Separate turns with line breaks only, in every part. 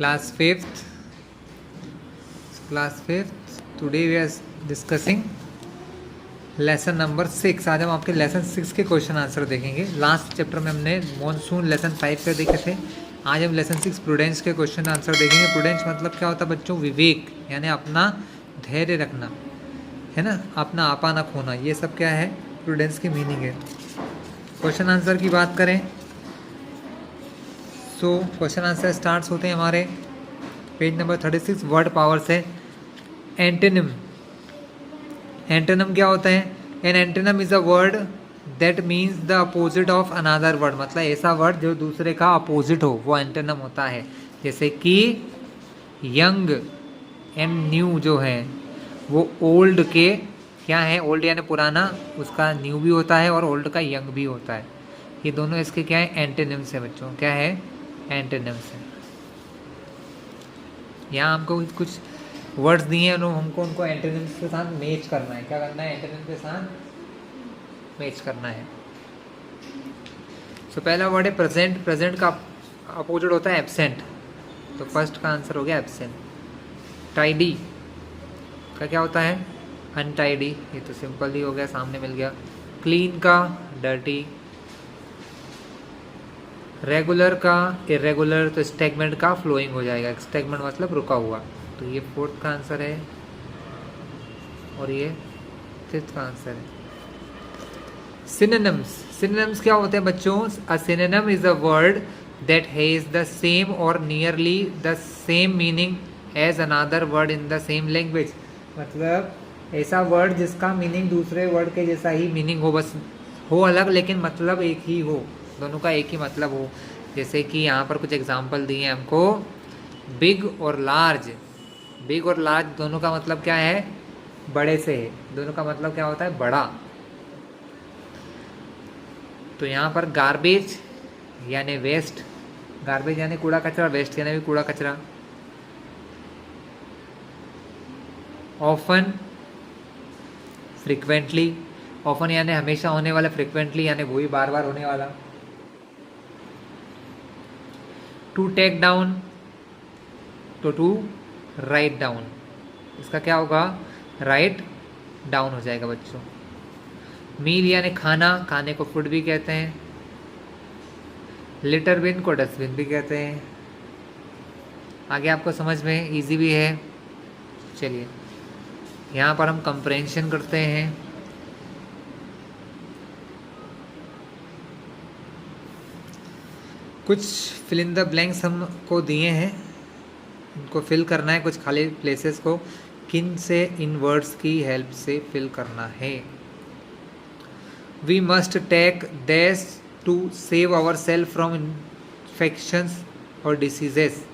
Class 5th. Class 5th. Today we are discussing lesson number 6। आज हम आपके lesson 6 के क्वेश्चन आंसर देखेंगे। लास्ट चैप्टर में हमने मॉनसून लेसन 5 के देखे थे। आज हम लेसन 6 प्रूडेंस के क्वेश्चन आंसर देखेंगे। प्रूडेंस मतलब क्या होता है बच्चों? विवेक, यानी अपना धैर्य रखना, है ना, अपना आपा ना खोना, ये सब क्या है प्रूडेंस की मीनिंग है। क्वेश्चन आंसर की बात करें तो क्वेश्चन आंसर स्टार्ट होते हैं हमारे पेज नंबर 36 वर्ड पावर से। एंटोनिम, एंटोनिम क्या होता है? An antonym is a word that means the opposite of another word, मतलब ऐसा वर्ड जो दूसरे का अपोजिट हो वो एंटोनिम होता है। जैसे कि यंग एंड न्यू जो है वो ओल्ड के क्या है? ओल्ड यानी पुराना, उसका न्यू भी होता है और ओल्ड का यंग भी होता है। ये दोनों इसके क्या है? एंटोनिम्स है बच्चों। क्या है? एंटोनिम्स है। यहाँ हमको कुछ वर्ड्स दिए हैं, हमको उनको एंटोनिम्स के साथ मैच करना है। क्या करना है? एंटोनिम्स के साथ मैच करना है। तो पहला वर्ड है प्रेजेंट। प्रेजेंट का अपोजिट होता है एब्सेंट, तो फर्स्ट का आंसर हो गया एब्सेंट। टाइडी का क्या होता है? अनटाइडी, ये तो सिंपल ही हो गया, सामने मिल गया। क्लीन का डर्टी। रेगुलर का इरेगुलर, तो स्टेगमेंट का फ्लोइंग हो जाएगा। स्टेगमेंट मतलब रुका हुआ, तो ये फोर्थ का आंसर है और ये फिफ्थ का आंसर है। सिनोनिम्स, सिनोनिम्स क्या होते हैं बच्चों? A synonym is a word that has the same or nearly the same meaning as another word in the same language, मतलब ऐसा वर्ड जिसका मीनिंग दूसरे वर्ड के जैसा ही मीनिंग हो, बस हो अलग लेकिन मतलब एक ही हो, दोनों का एक ही मतलब हो। जैसे कि यहाँ पर कुछ एग्जांपल दिए हैं हमको। बिग और लार्ज, बिग और लार्ज दोनों का मतलब क्या है? बड़े से है, दोनों का मतलब क्या होता है? बड़ा। तो यहाँ पर गार्बेज यानी वेस्ट, गार्बेज यानी कूड़ा कचरा, वेस्ट यानी भी कूड़ा कचरा। ऑफन, फ्रिक्वेंटली, ऑफन यानी हमेशा होने वाला, फ्रिक्वेंटली यानी वही बार बार होने वाला। टू टेक डाउन, तो टू राइट डाउन, इसका क्या होगा? राइट डाउन हो जाएगा बच्चों। मील यानी खाना, खाने को फूड भी कहते हैं। लिटर बिन को डस्टबिन भी कहते हैं। आगे आपको समझ में इजी भी है। चलिए यहाँ पर हम कंप्रेंशन करते हैं। कुछ फिल इन द ब्लैंक्स हमको दिए हैं, इनको फिल करना है, कुछ खाली प्लेसेस को किन से इन वर्ड्स की हेल्प से फिल करना है। We must take this to save our self from infections और डिसीजेस,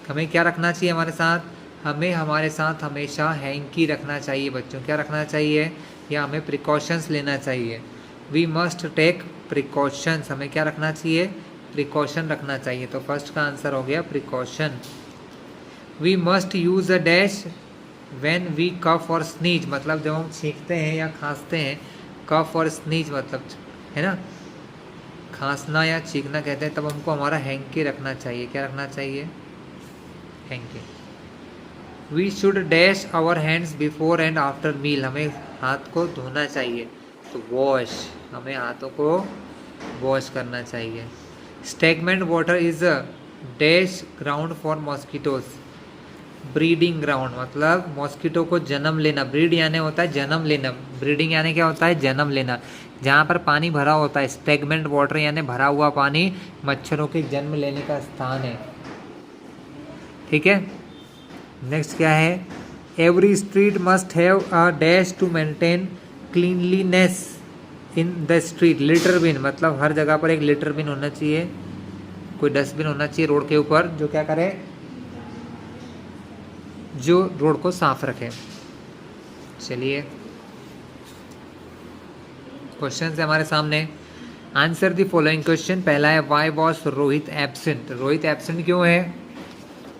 हमें क्या रखना चाहिए हमारे साथ? हमें हमारे साथ हमेशा हैंकी रखना चाहिए बच्चों। क्या रखना चाहिए? या हमें प्रिकॉशंस लेना चाहिए। वी मस्ट टेक प्रिकॉशंस, हमें क्या रखना चाहिए? प्रिकॉशन रखना चाहिए। तो फर्स्ट का आंसर हो गया precaution. We must use a dash when we cough or sneeze, मतलब जब हम छींकते हैं या खांसते हैं। कफ और स्नीज मतलब है ना, खांसना या छींकना कहते हैं, तब हमको हमारा हैंकी रखना चाहिए। क्या रखना चाहिए? Hanky. We should dash our hands before and after meal, हमें हाथ को धोना चाहिए, तो वॉश, हमें हाथों को वॉश करना चाहिए। Stagnant water is a dash ground for mosquitoes, breeding ground मतलब मॉस्किटो को जन्म लेना। ब्रीड यानी होता है जन्म लेना, ब्रीडिंग यानी क्या होता है? जन्म लेना। जहाँ पर पानी भरा होता है, स्टेगमेंट वाटर यानी भरा हुआ पानी मच्छरों के जन्म लेने का स्थान है। ठीक है, नेक्स्ट क्या है? Every street must have a dash to maintain cleanliness in the street. Litter bin मतलब हर जगह पर एक लिटर बिन होना चाहिए, कोई डस्टबिन होना चाहिए रोड के ऊपर जो क्या करे? जो रोड को साफ रखे। चलिए क्वेश्चन है हमारे सामने। Answer the following question. पहला है why was Rohit absent, Rohit absent क्यों है?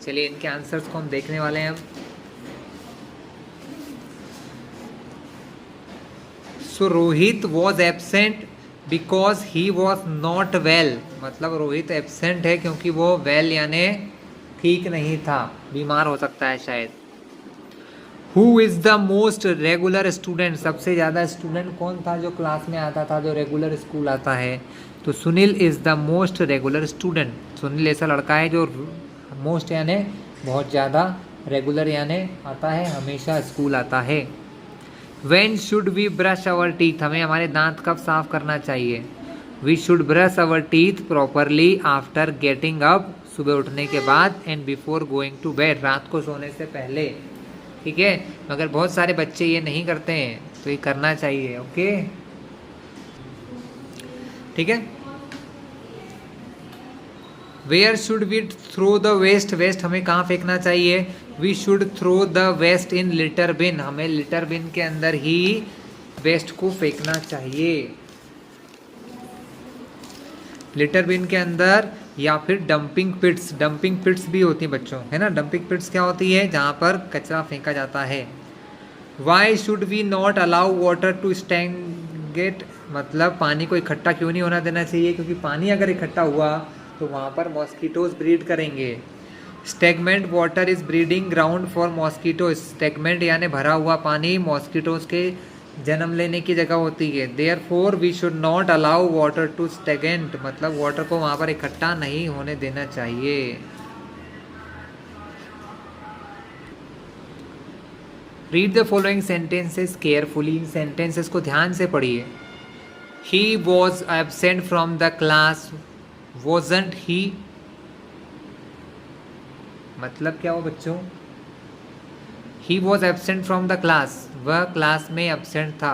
चलिए इनके आंसर्स को हम देखने वाले हैं। So Rohit was absent because he was not well, मतलब रोहित एब्सेंट है क्योंकि वो वेल यानी ठीक नहीं था, बीमार हो सकता है शायद। Who is the most regular student, सबसे ज़्यादा स्टूडेंट कौन था जो क्लास में आता था, जो रेगुलर स्कूल आता है? तो Sunil is the most regular student. Sunil ऐसा लड़का है जो मोस्ट यानी बहुत ज़्यादा, रेगुलर यानी आता है, हमेशा स्कूल आता है। When should we brush our teeth, हमें हमारे दांत कब साफ करना चाहिए? We should brush our teeth properly after getting up, सुबह उठने के बाद, and before going to bed, रात को सोने से पहले। ठीक है, मगर बहुत सारे बच्चे ये नहीं करते हैं, तो ये करना चाहिए। ओके, ठीक है। Where should we throw the waste, waste हमें कहाँ फेंकना चाहिए? We should throw the waste in litter bin, हमें लिटर बिन के अंदर ही वेस्ट को फेंकना चाहिए, लिटर बिन के अंदर, या फिर डंपिंग पिट्स, डंपिंग पिट्स भी होती हैं बच्चों, है ना। डंपिंग पिट्स क्या होती है? जहाँ पर कचरा फेंका जाता है। Why should we not allow water to stagnate, मतलब पानी को इकट्ठा क्यों नहीं होना देना चाहिए? क्योंकि पानी अगर इकट्ठा हुआ तो वहाँ पर मॉस्किटोज ब्रीड करेंगे। Stagnant water is breeding ground for mosquito, stagnant यानी भरा हुआ पानी मॉस्किटोज के जन्म लेने की जगह होती है। Therefore we should not allow water to stagnant, मतलब वाटर को वहाँ पर इकट्ठा नहीं होने देना चाहिए। Read the following sentences carefully, इन सेंटेंसेस को ध्यान से पढ़िए। He was absent from the class, wasn't he, मतलब क्या हो बच्चों? He was absent from the class, वह क्लास में एबसेंट था,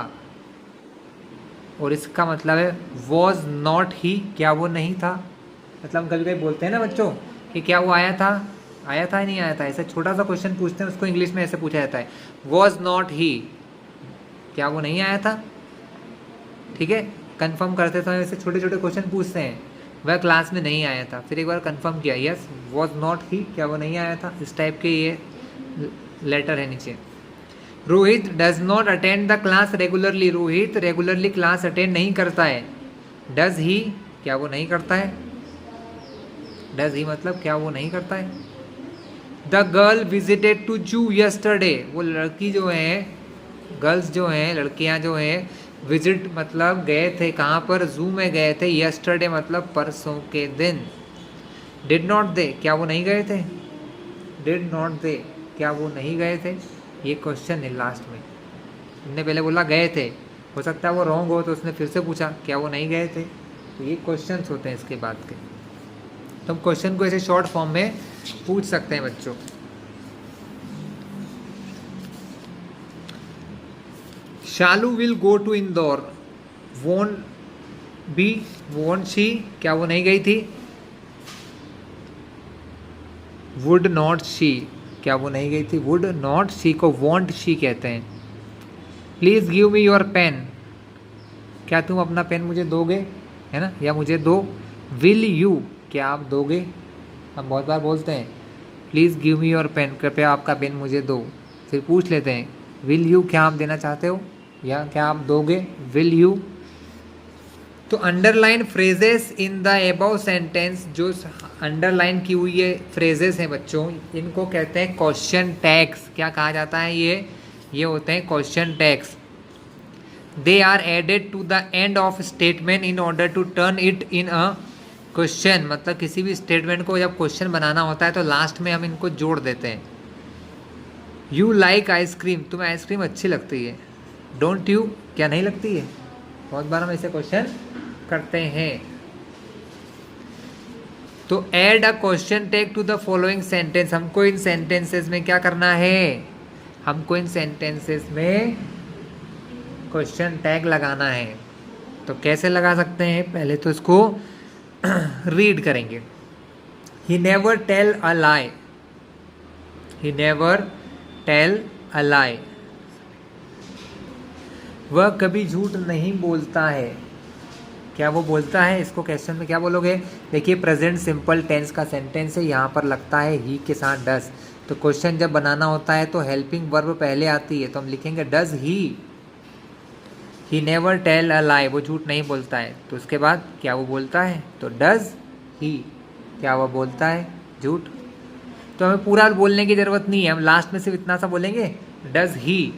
और इसका मतलब है वॉज नॉट ही, क्या वो नहीं था? मतलब हम कभी कभी बोलते हैं ना बच्चों कि क्या वो आया था, आया था नहीं आया था, ऐसा छोटा सा क्वेश्चन पूछते हैं, उसको इंग्लिश में ऐसे पूछा जाता है, वॉज नॉट ही, क्या वो नहीं आया था? ठीक है, कंफर्म करते समय ऐसे छोटे छोटे क्वेश्चन पूछते हैं, वह क्लास में नहीं आया था, फिर एक बार कंफर्म किया, यस वॉज नॉट ही, क्या वो नहीं आया था, इस टाइप के ये लेटर है नीचे। Rohit does not attend the class regularly, Rohit regularly class attend नहीं करता है। डज ही, क्या वो नहीं करता है? डज ही मतलब क्या वो नहीं करता है? द गर्ल विजिटेड टू जू यस्टरडे, वो लड़की जो है, गर्ल्स जो हैं, लड़कियां जो हैं, विजिट मतलब गए थे, कहाँ पर? जू में गए थे। यस्टरडे मतलब परसों के दिन। डिड नॉट दे, क्या वो नहीं गए थे? डिड नॉट दे, क्या वो नहीं गए थे? ये क्वेश्चन है लास्ट में, हमने पहले बोला गए थे, हो सकता है वो रॉन्ग हो तो उसने फिर से पूछा क्या वो नहीं गए थे, तो ये क्वेश्चंस होते हैं इसके बाद के। तो हम क्वेश्चन को ऐसे शॉर्ट फॉर्म में पूछ सकते हैं बच्चों। Shalu will go to Indore, won't be, won't she, क्या वो नहीं गई थी? वुड नॉट शी, क्या वो नहीं गई थी? वुड नॉट शी को वॉन्ट शी कहते हैं। Please give me your pen, क्या तुम अपना पेन मुझे दोगे, है ना, या मुझे दो। विल यू, क्या आप दोगे? हम बहुत बार बोलते हैं please give me your pen, कृपया आपका पेन मुझे दो। फिर पूछ लेते हैं विल यू, क्या आप देना चाहते हो या क्या आप दोगे? Will you. तो underline phrases in the above sentence, जो अंडरलाइन की हुई ये फ्रेजेस हैं बच्चों, इनको कहते हैं क्वेश्चन टैग्स। क्या कहा जाता है? ये होते हैं question tags. They are added to the end of statement in order to turn it in a question, मतलब किसी भी स्टेटमेंट को जब क्वेश्चन बनाना होता है तो लास्ट में हम इनको जोड़ देते हैं। यू लाइक आइसक्रीम, तुम्हें आइसक्रीम अच्छी लगती है। डोंट यू, क्या नहीं लगती है? बहुत बार हम ऐसे क्वेश्चन करते हैं। तो add a question tag to the following sentence, हमको इन सेंटेंसेस में क्या करना है? हमको इन सेंटेंसेस में क्वेश्चन टैग लगाना है। तो कैसे लगा सकते हैं? पहले तो इसको रीड करेंगे। He never tell a lie, he never tell a lie, वह कभी झूठ नहीं बोलता है। क्या वो बोलता है? इसको क्वेश्चन में क्या बोलोगे? देखिए प्रेजेंट सिंपल टेंस का सेंटेंस है, यहाँ पर लगता है ही के साथ डस। तो क्वेश्चन जब बनाना होता है तो हेल्पिंग वर्ब पहले आती है, तो हम लिखेंगे does he he never tell a lie, वो झूठ नहीं बोलता है। तो उसके बाद क्या वो बोलता है, तो डज ही, क्या वो बोलता है झूठ। तो हमें पूरा बोलने की ज़रूरत नहीं है, हम लास्ट में सिर्फ इतना सा बोलेंगे, does he.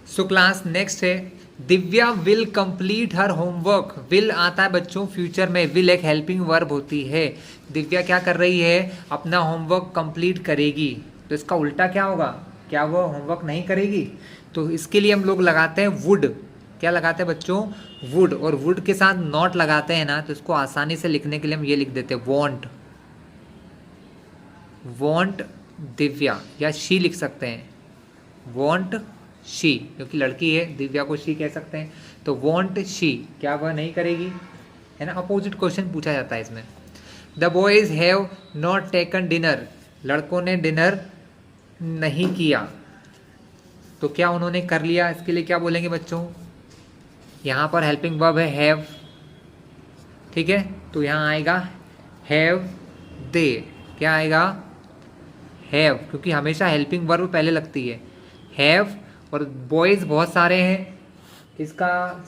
So class next है, Divya will complete her homework. Will आता है बच्चों फ्यूचर में, विल एक हेल्पिंग वर्ब होती है। दिव्या क्या कर रही है, अपना होमवर्क कंप्लीट करेगी। तो इसका उल्टा क्या होगा, क्या वो होमवर्क नहीं करेगी। तो इसके लिए हम लोग लगाते हैं वुड। क्या लगाते हैं बच्चों, वुड। और वुड के साथ नॉट लगाते हैं ना, तो इसको आसानी से लिखने के लिए हम ये लिख देते हैं वॉन्ट। वॉन्ट दिव्या, या शी लिख सकते हैं, वॉन्ट शी, क्योंकि लड़की है, दिव्या को शी कह सकते हैं। तो वॉन्ट शी, क्या वह नहीं करेगी, है ना। अपोजिट क्वेश्चन पूछा जाता है इसमें। The boys have not taken dinner, लड़कों ने डिनर नहीं किया। तो क्या उन्होंने कर लिया, इसके लिए क्या बोलेंगे बच्चों, यहाँ पर हेल्पिंग वर्ब है हैव, ठीक है। तो यहाँ आएगा हैव दे, क्या आएगा हैव, क्योंकि हमेशा हेल्पिंग वर्ब पहले लगती है हैव। और बॉयज़ बहुत सारे हैं, इसका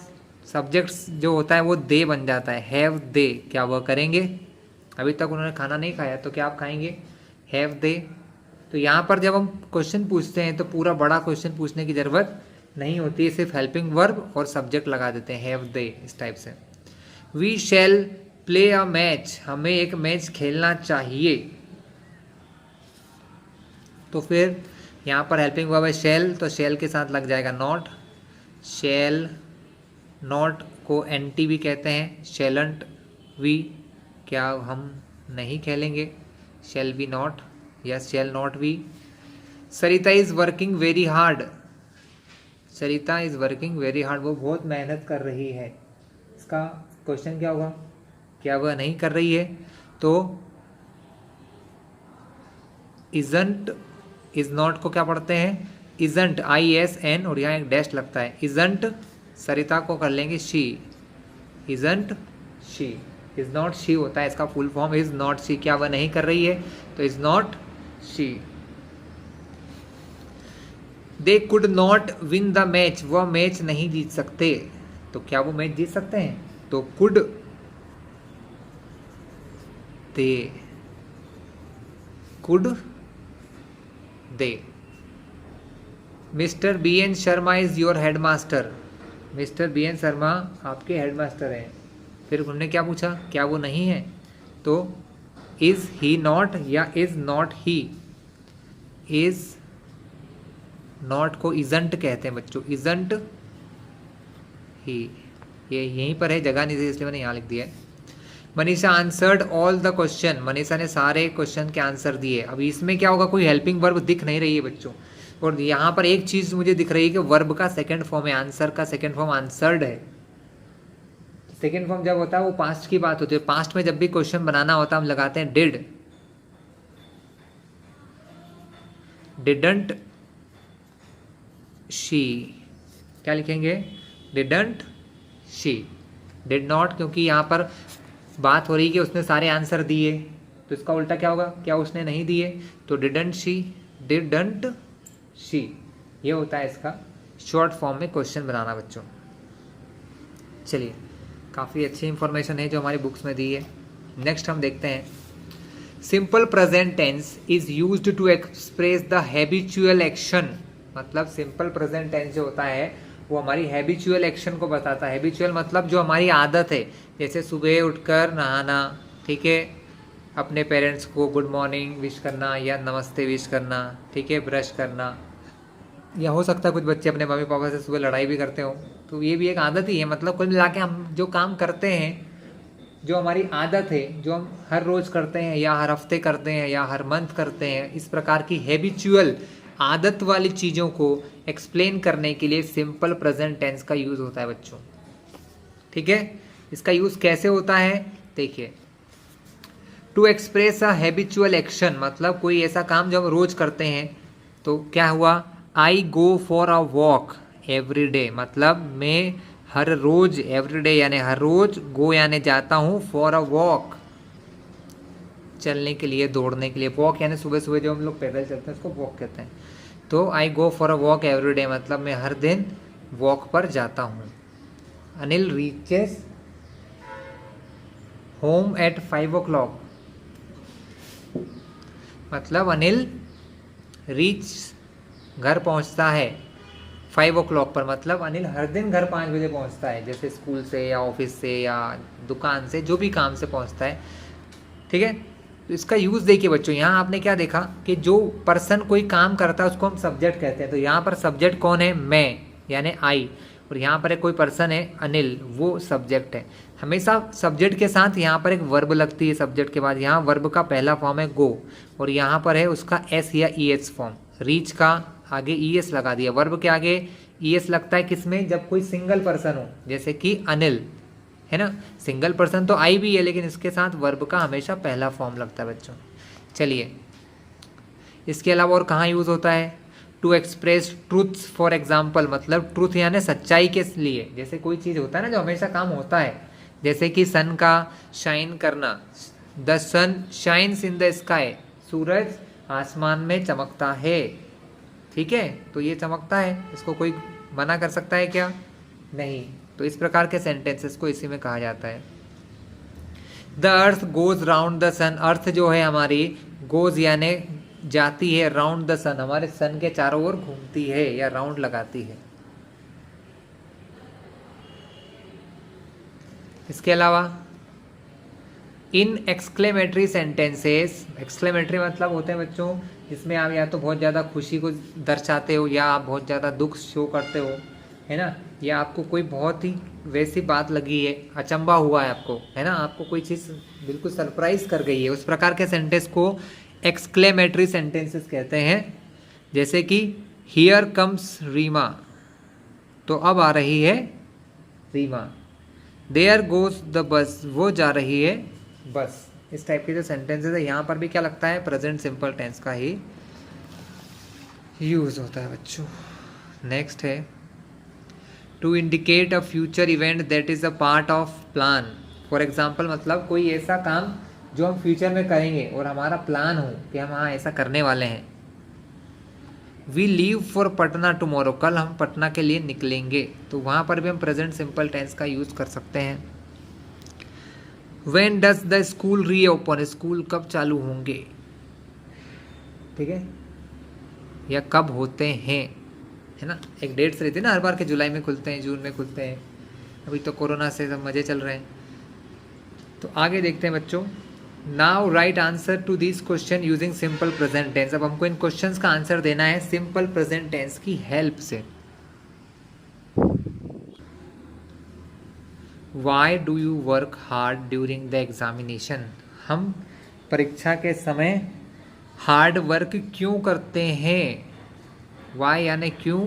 सब्जेक्ट्स जो होता है वो दे बन जाता है, हैव दे, क्या वह करेंगे। अभी तक उन्होंने खाना नहीं खाया, तो क्या आप खाएंगे, हैव दे। तो यहाँ पर जब हम क्वेश्चन पूछते हैं तो पूरा बड़ा क्वेश्चन पूछने की ज़रूरत नहीं होती है, सिर्फ हेल्पिंग वर्ब और सब्जेक्ट लगा देते हैं हैव दे, इस टाइप से। We shall play a match, हमें एक मैच खेलना चाहिए। तो फिर यहाँ पर हेल्पिंग वर्ब है शैल, तो शैल के साथ लग जाएगा नॉट। शैल नॉट को एंटी भी कहते हैं, शैलंट वी, क्या हम नहीं खेलेंगे, शैल बी नॉट, या shall not we. Sarita is working very hard, Sarita is working very hard, वो बहुत मेहनत कर रही है। इसका क्वेश्चन क्या होगा, क्या वह नहीं कर रही है। तो इजंट, इज नॉट को क्या पढ़ते हैं, इजंट, ISN, और यहाँ एक डैश लगता है, इजंट। सरिता को कर लेंगे she, isn't she. Is not she होता है इसका full form, is not she, क्या वह नहीं कर रही है, तो is not she. They could not win the match, वह मैच नहीं जीत सकते। तो क्या वो मैच जीत सकते हैं, तो could they, could they. Mister BN Sharma is your headmaster, mister BN Sharma आपके हेडमास्टर हैं। फिर उन्होंने क्या पूछा, क्या वो नहीं है, तो इज ही नॉट, या is not he. Is not को इजंट कहते हैं बच्चों, इजंट ही, ये यहीं पर है, जगह नहीं थी इसलिए मैंने यहाँ लिख दिया है। Manisha answered all the question, Manisha ने सारे क्वेश्चन के आंसर दिए। अभी इसमें क्या होगा, कोई हेल्पिंग वर्ब दिख नहीं रही है बच्चों, और यहाँ पर एक चीज़ मुझे दिख रही है कि वर्ब का सेकंड फॉर्म है, आंसर का सेकंड फॉर्म आंसर्ड है। सेकंड फॉर्म जब होता है वो पास्ट की बात होती है, पास्ट में जब भी क्वेश्चन बनाना होता है हम लगाते हैं डिड, डिडंट शी, क्या लिखेंगे, डिडंट शी। डिड नॉट, क्योंकि यहाँ पर बात हो रही है कि उसने सारे आंसर दिए, तो इसका उल्टा क्या होगा, क्या उसने नहीं दिए, तो डिडंट शी, डिडंट शी। ये होता है इसका शॉर्ट फॉर्म में क्वेश्चन बनाना बच्चों। चलिए, काफ़ी अच्छी इंफॉर्मेशन है जो हमारी बुक्स में दी है। नेक्स्ट हम देखते हैं, simple present tense is used to express the habitual action. मतलब सिंपल प्रेजेंट टेंस जो होता है वो हमारी हैबिचुअल एक्शन को बताता है। हैबिचुअल मतलब जो हमारी आदत है, जैसे सुबह उठकर नहाना, ठीक है, अपने पेरेंट्स को गुड मॉर्निंग विश करना या नमस्ते विश करना, ठीक है, ब्रश करना, या हो सकता है कुछ बच्चे अपने मम्मी पापा से सुबह लड़ाई भी करते हो, तो ये भी एक आदत ही है। मतलब कुल मिला के हम जो काम करते हैं, जो हमारी आदत है, जो हम हर रोज़ करते हैं या हर हफ्ते करते हैं या हर मंथ करते हैं, इस प्रकार की हैबिचुअल आदत वाली चीज़ों को एक्सप्लेन करने के लिए सिंपल प्रेजेंट टेंस का यूज़ होता है बच्चों, ठीक है। इसका यूज़ कैसे होता है, देखिए, to express a habitual action, मतलब कोई ऐसा काम जो हम रोज़ करते हैं। तो क्या हुआ, I go for a walk every day, मतलब मैं हर रोज़, एवरी डे यानी हर रोज़, गो यानी जाता हूँ, फॉर अ वॉक चलने के लिए, दौड़ने के लिए। वॉक यानी सुबह सुबह जो हम लोग पैदल चलते हैं उसको वॉक कहते हैं। तो I go for a walk every day, मतलब मैं हर दिन वॉक पर जाता हूँ। Anil reaches home at 5 o'clock, मतलब अनिल रीच घर पहुंचता है 5 o'clock पर, मतलब अनिल हर दिन घर 5 बजे पहुंचता है, जैसे स्कूल से या ऑफिस से या दुकान से, जो भी काम से पहुंचता है। ठीक है, तो इसका यूज़ देखिए बच्चों, यहाँ आपने क्या देखा कि जो पर्सन कोई काम करता है उसको हम सब्जेक्ट कहते हैं। तो यहाँ पर सब्जेक्ट कौन है? मैं, यानी आई। और यहाँ पर एक कोई पर्सन है अनिल, वो सब्जेक्ट है। हमेशा सब्जेक्ट के साथ यहाँ पर एक वर्ब लगती है सब्जेक्ट के बाद। यहाँ वर्ब का पहला फॉर्म है गो, और यहाँ पर है उसका एस या ई एस फॉर्म। रीच का आगे ई एस लगा दिया, वर्ब के आगे ई एस लगता है किसमें? जब कोई सिंगल पर्सन हो, जैसे कि अनिल है ना। सिंगल पर्सन तो आई भी है, लेकिन इसके साथ वर्ब का हमेशा पहला फॉर्म लगता है बच्चों। चलिए, इसके अलावा और कहाँ यूज़ होता है? To express truths for example, मतलब ट्रूथ यानी सच्चाई के लिए। जैसे कोई चीज़ होता है ना जो हमेशा काम होता है, जैसे कि सन का शाइन करना, the sun shines in the sky, सूरज आसमान में चमकता है। ठीक है, तो ये चमकता है, इसको कोई मना कर सकता है क्या? नहीं। तो इस प्रकार के सेंटेंसेस को इसी में कहा जाता है। The earth goes round the sun, earth जो है हमारी गोज यानी जाती है, राउंड द सन हमारे सन के चारों ओर घूमती है या राउंड लगाती है। इसके अलावा इन एक्सक्लेमेटरी सेंटेंसेस, एक्सक्लेमेटरी मतलब होते हैं बच्चों जिसमें आप या तो बहुत ज़्यादा खुशी को दर्शाते हो या आप बहुत ज़्यादा दुख शो करते हो, है ना, या आपको कोई बहुत ही वैसी बात लगी है, अचंभा हुआ है आपको, है ना, आपको कोई चीज़ बिल्कुल सरप्राइज कर गई है, उस प्रकार के सेंटेंस को एक्सक्लेमेटरी सेंटेंसेस कहते हैं। जैसे कि हियर कम्स रीमा, तो अब आ रही है Reema. There goes the bus, वो जा रही है बस। इस टाइप के जो सेंटेंसेस है, यहाँ पर भी क्या लगता है? प्रेजेंट सिंपल टेंस का ही यूज होता है बच्चों। नेक्स्ट है to indicate a future event that is a part of plan. For example, मतलब कोई ऐसा काम जो हम फ्यूचर में करेंगे और हमारा प्लान हो कि हम हाँ ऐसा करने वाले हैं। We leave for Patna tomorrow, कल हम पटना के लिए निकलेंगे, तो वहाँ पर भी हम प्रेजेंट सिंपल टेंस का यूज कर सकते हैं। When does the school reopen, school कब चालू होंगे, ठीक है, या कब होते हैं, है ना, एक डेट्स रहती है ना हर बार के, जुलाई में खुलते हैं, जून में खुलते हैं। अभी तो कोरोना से सब मज़े चल रहे हैं। तो आगे देखते हैं बच्चों। Now write answer to this question using simple present tense. अब हमको इन क्वेश्चंस का आंसर देना है सिंपल प्रेजेंट टेंस की हेल्प से। Why do you work hard during the examination, हम परीक्षा के समय हार्ड वर्क क्यों करते हैं? वाई यानी क्यों,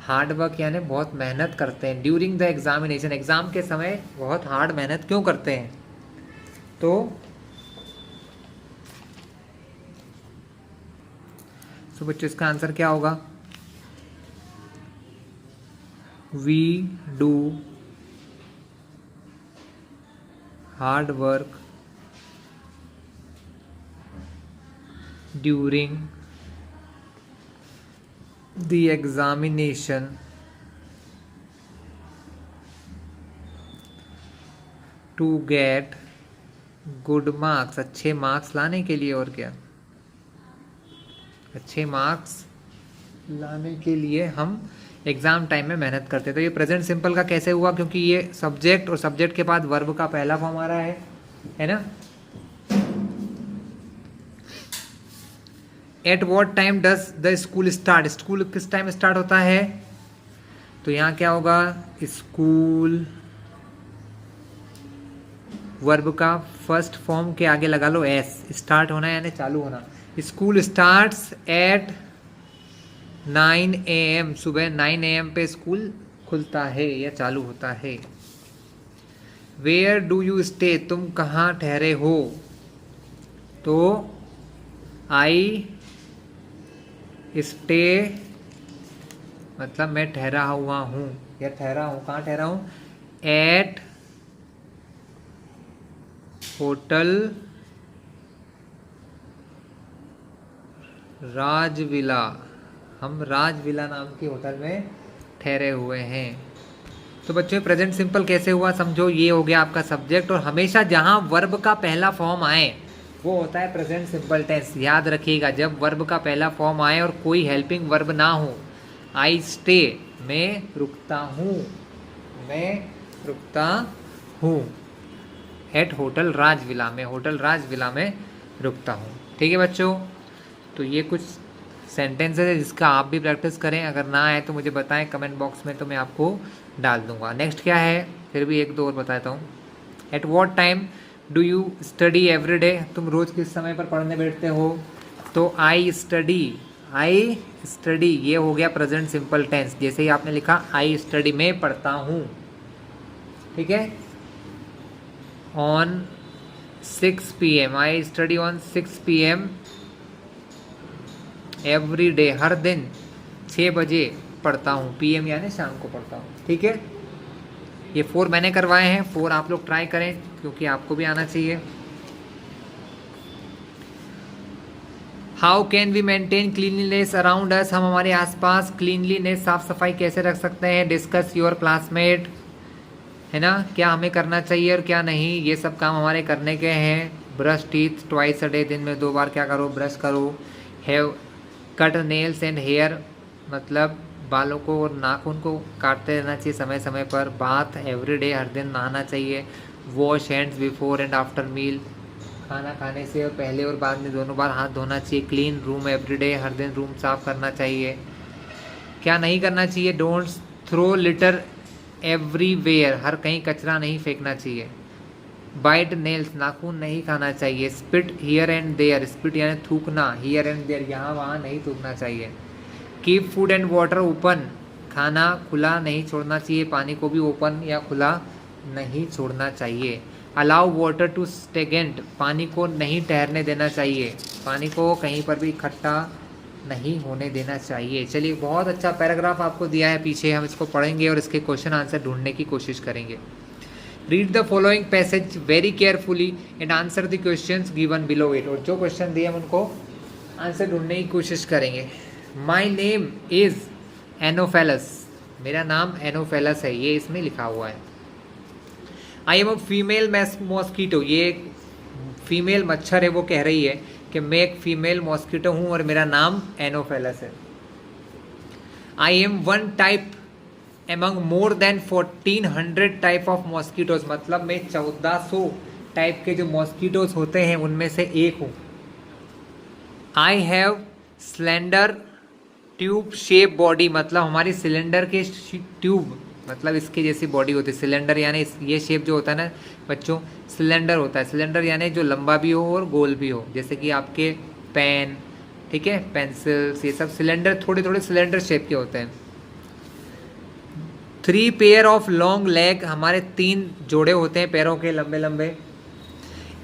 हार्ड वर्क यानी बहुत मेहनत करते हैं। ड्यूरिंग द एग्जामिनेशन, एग्जाम के समय बहुत हार्ड मेहनत क्यों करते हैं? तो बच्चों इसका आंसर क्या होगा? We do hard work during the examination to get good marks, अच्छे मार्क्स लाने के लिए। और क्या? अच्छे मार्क्स लाने के लिए हम एग्जाम टाइम में मेहनत करते हैं। तो ये प्रेजेंट सिंपल का कैसे हुआ? क्योंकि ये सब्जेक्ट और सब्जेक्ट के बाद वर्ब का पहला फॉर्म आ रहा है ना। At what time does the school start, school किस टाइम स्टार्ट होता है? तो यहाँ क्या होगा? स्कूल वर्ब का फर्स्ट फॉर्म के आगे लगा लो एस, स्टार्ट होना यानी चालू होना। स्कूल स्टार्ट्स एट 9 AM, सुबह 9 AM पे स्कूल खुलता है या चालू होता है। वेयर डू यू स्टे, तुम कहाँ ठहरे हो? तो आई स्टे मतलब मैं ठहरा हुआ हूँ या ठहरा हूँ। कहाँ ठहरा हूँ? एट होटल राजविला, हम राजविला नाम के होटल में ठहरे हुए हैं। तो बच्चों प्रेजेंट सिंपल कैसे हुआ समझो, ये हो गया आपका सब्जेक्ट, और हमेशा जहाँ वर्ब का पहला फॉर्म आए वो होता है प्रेजेंट सिंपल टेंस। याद रखिएगा, जब वर्ब का पहला फॉर्म आए और कोई हेल्पिंग वर्ब ना हो, आई स्टे, मैं रुकता हूँ, मैं रुकता हूँ, एट होटल राजविला, मैं होटल राजविला में रुकता हूँ। ठीक है बच्चों, तो ये कुछ सेंटेंसेस है जिसका आप भी प्रैक्टिस करें। अगर ना आए तो मुझे बताएं कमेंट बॉक्स में, तो मैं आपको डाल दूंगा। नेक्स्ट क्या है, फिर भी एक दो और बताता हूँ। At what time do you study every day, तुम रोज़ किस समय पर पढ़ने बैठते हो? तो आई स्टडी, आई स्टडी ये हो गया प्रेजेंट सिंपल टेंस। जैसे ही आपने लिखा आई स्टडी, मैं पढ़ता हूँ, ठीक है। On 6 PM, I study on 6 PM every day, हर दिन 6 बजे पढ़ता हूँ। PM यानी शाम को पढ़ता हूँ, ठीक है। ये 4 मैंने करवाए हैं, 4 आप लोग ट्राई करें क्योंकि आपको भी आना चाहिए। How can we maintain cleanliness around us, हम हमारे आसपास क्लीनलीनेस साफ सफाई कैसे रख सकते हैं? डिस्कस योर क्लासमेट, है ना, क्या हमें करना चाहिए और क्या नहीं, ये सब काम हमारे करने के हैं। Brush teeth twice a day, दिन में 2 बार क्या करो, ब्रश करो। Have cut nails and hair, मतलब बालों को और नाखून को काटते रहना चाहिए समय समय पर। बाथ एवरी डे, हर दिन नहाना चाहिए। Wash hands before and after meal, खाना खाने से पहले और बाद में दोनों बार हाथ धोना चाहिए। क्लीन रूम एवरी डे, हर दिन रूम साफ करना चाहिए। क्या नहीं करना चाहिए? डोंट थ्रो लिटर एवरीवेयर, हर कहीं कचरा नहीं फेंकना चाहिए। बाइट नेल्स, नाखून नहीं खाना चाहिए। Spit here and there, spit यानी थूकना, हियर एंड देयर यहाँ वहाँ नहीं थूकना चाहिए। Keep food and water open, खाना खुला नहीं छोड़ना चाहिए, पानी को भी ओपन या खुला नहीं छोड़ना चाहिए। अलाउ वाटर टू स्टेगेंट, पानी को नहीं ठहरने देना चाहिए, पानी को कहीं पर भी इकट्ठा नहीं होने देना चाहिए। चलिए, बहुत अच्छा पैराग्राफ आपको दिया है पीछे, हम इसको पढ़ेंगे और इसके क्वेश्चन आंसर ढूंढने की कोशिश करेंगे। Read the following passage very carefully and answer the questions given below it, और जो क्वेश्चन दिए हम उनको आंसर ढूंढने की कोशिश करेंगे। माई नेम इज़ एनोफेलस, मेरा नाम एनोफेलस है, ये इसमें लिखा हुआ है। I am a female mosquito, ये एक फीमेल मच्छर है, वो कह रही है कि मैं एक फीमेल मॉस्कीटो हूँ और मेरा नाम एनोफेलस है। I am one type among more than 1400 type of mosquitoes, मतलब मैं 1400 टाइप के जो मॉस्कीटोज होते हैं उनमें से एक हूँ। I have slender tube shape body, मतलब हमारी सिलेंडर के ट्यूब, मतलब इसके जैसी बॉडी होती है। सिलेंडर यानी ये शेप जो होता है ना बच्चों, सिलेंडर होता है। सिलेंडर यानी जो लंबा भी हो और गोल भी हो, जैसे कि आपके पेन, ठीक है, पेंसिल्स, ये सब सिलेंडर, थोड़े थोड़े सिलेंडर शेप के होते हैं। 3 पेयर ऑफ लॉन्ग लेग, हमारे 3 जोड़े होते हैं पैरों के लंबे लंबे।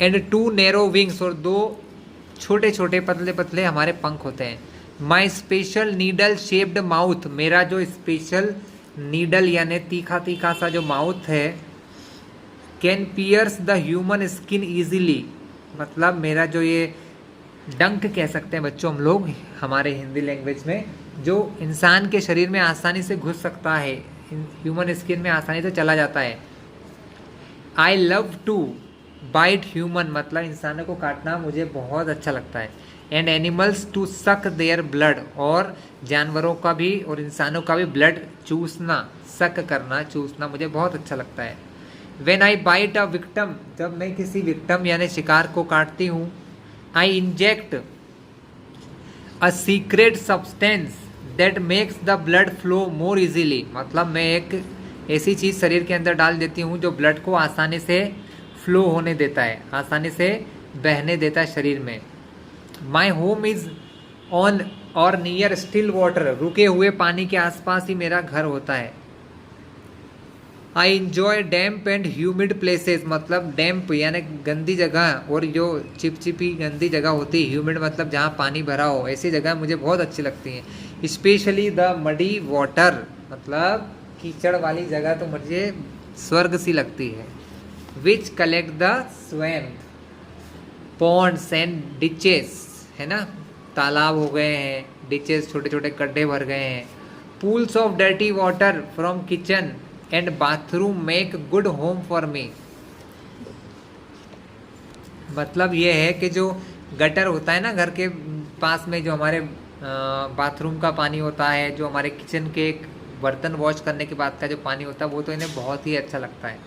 एंड 2 नैरो विंग्स, और 2 छोटे छोटे पतले पतले हमारे पंख होते हैं। माई स्पेशल नीडल शेप्ड माउथ, मेरा जो स्पेशल नीडल यानी तीखा तीखा सा जो माउथ है। Can pierce the human skin easily, मतलब मेरा जो ये डंक कह सकते हैं बच्चों हम लोग हमारे हिंदी लैंग्वेज में, जो इंसान के शरीर में आसानी से घुस सकता है, ह्यूमन स्किन में आसानी से चला जाता है। I love to bite human, मतलब इंसानों को काटना मुझे बहुत अच्छा लगता है। And animals to suck their blood, और जानवरों का भी और इंसानों का भी ब्लड चूसना, सक करना, चूसना मुझे बहुत अच्छा लगता है। When I bite a victim, जब मैं किसी विक्टिम यानी शिकार को काटती हूँ। I inject a secret substance that makes the blood flow more easily, मतलब मैं एक ऐसी चीज़ शरीर के अंदर डाल देती हूँ जो ब्लड को आसानी से फ्लो होने देता है, आसानी से बहने देता है शरीर में। माई होम इज़ ऑन और नियर स्टिल वाटर, रुके हुए पानी के आसपास ही मेरा घर होता है। I enjoy damp and humid places, मतलब डैम्प यानी गंदी जगह, और जो चिपचिपी गंदी जगह होती है, ह्यूमिड मतलब जहाँ पानी भरा हो, ऐसी जगह मुझे बहुत अच्छी लगती हैं। स्पेशली द मडी वाटर, मतलब कीचड़ वाली जगह तो मुझे स्वर्ग सी लगती है। विच collect the swamp Pond's and ditches, है ना, तालाब हो गए हैं, डिचेस छोटे छोटे गड्ढे भर गए हैं, Pools of dirty water from kitchen and bathroom make good home for me. मतलब ये है कि जो गटर होता है ना घर के पास में, जो हमारे बाथरूम का पानी होता है, जो हमारे किचन के बर्तन वॉश करने के बाद का जो पानी होता है, वो तो इन्हें बहुत ही अच्छा लगता है.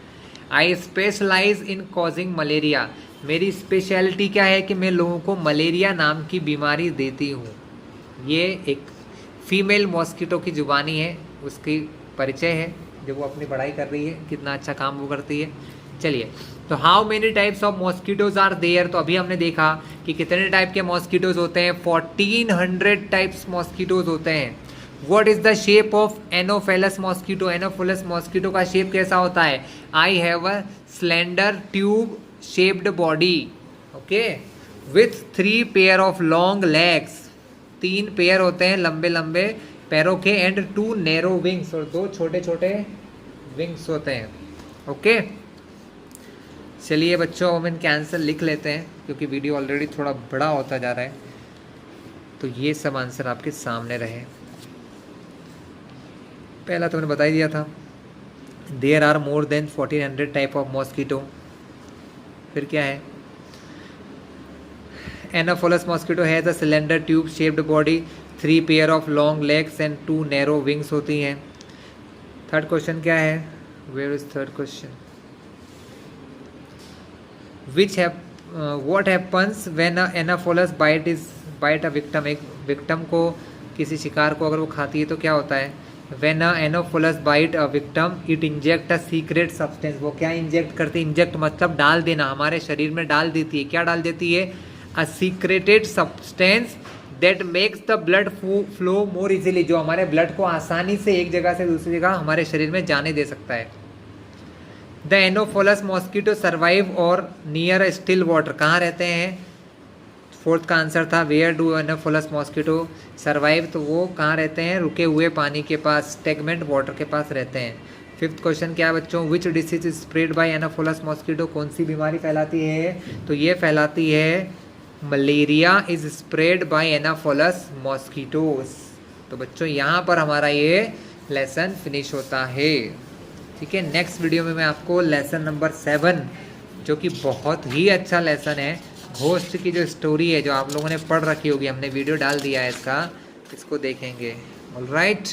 आई स्पेशलाइज इन कॉजिंग मलेरिया. मेरी स्पेशलिटी क्या है कि मैं लोगों को मलेरिया नाम की बीमारी देती हूँ. ये एक फीमेल मॉस्किटो की जुबानी है, उसकी परिचय है जो वो अपनी पढ़ाई कर रही है, कितना अच्छा काम वो करती है. चलिए, तो how many types of mosquitoes are there. तो अभी हमने देखा कि कितने टाइप के मॉस्किटोज होते हैं. 1400 टाइप्स मॉस्किटोज होते हैं. What is the shape of anopheles mosquito. Anopheles mosquito का शेप कैसा होता है. I have a slender tube shaped body, okay, with 3 pair of long legs. 3 pair होते हैं लंबे लंबे पैरों के. एंड 2 नैरो विंग्स, और 2 छोटे छोटे विंग्स होते हैं. ओके, चलिए बच्चों, हम इनके आंसर लिख लेते हैं क्योंकि वीडियो ऑलरेडी थोड़ा बड़ा होता जा रहा है. तो ये सब आंसर आपके सामने रहे. पहला तो मैंने बता ही दिया था, there are more than 1400 type of mosquito. फिर क्या है, anopheles mosquito has a cylinder tube shaped body, 3 pair of long legs and 2 narrow wings होती हैं. थर्ड क्वेश्चन क्या है, where is third question. what happens when a anopheles bite a victim. एक victim को, किसी शिकार को अगर वो खाती है तो क्या होता है. when a anopheles bite a victim it inject a secret substance. वो क्या इंजेक्ट करती है. इंजेक्ट मतलब डाल देना, हमारे शरीर में डाल देती है. क्या डाल देती है. a secreted substance that makes the blood flow more easily. जो हमारे ब्लड को आसानी से एक जगह से दूसरी जगह हमारे शरीर में जाने दे सकता है. द एनोफेलस मॉस्किटो सर्वाइव और नियर स्टिल वाटर. कहाँ रहते हैं. फोर्थ का आंसर था वेयर डू एनोफेलस मॉस्किटो सर्वाइव. तो वो कहाँ रहते हैं, रुके हुए पानी के पास, स्टेगमेंट वाटर के पास रहते हैं. फिफ्थ क्वेश्चन क्या है बच्चों, which disease is spread by anopheles mosquito. कौन सी बीमारी फैलाती है. तो ये फैलाती है malaria is spread by anopheles mosquitoes. तो बच्चों यहाँ पर हमारा ये लेसन फिनिश होता है. ठीक है, नेक्स्ट वीडियो में मैं आपको लेसन नंबर 7, जो कि बहुत ही अच्छा लेसन है, घोस्ट की जो स्टोरी है जो आप लोगों ने पढ़ रखी होगी, हमने वीडियो डाल दिया है इसका, इसको देखेंगे. ऑलराइट.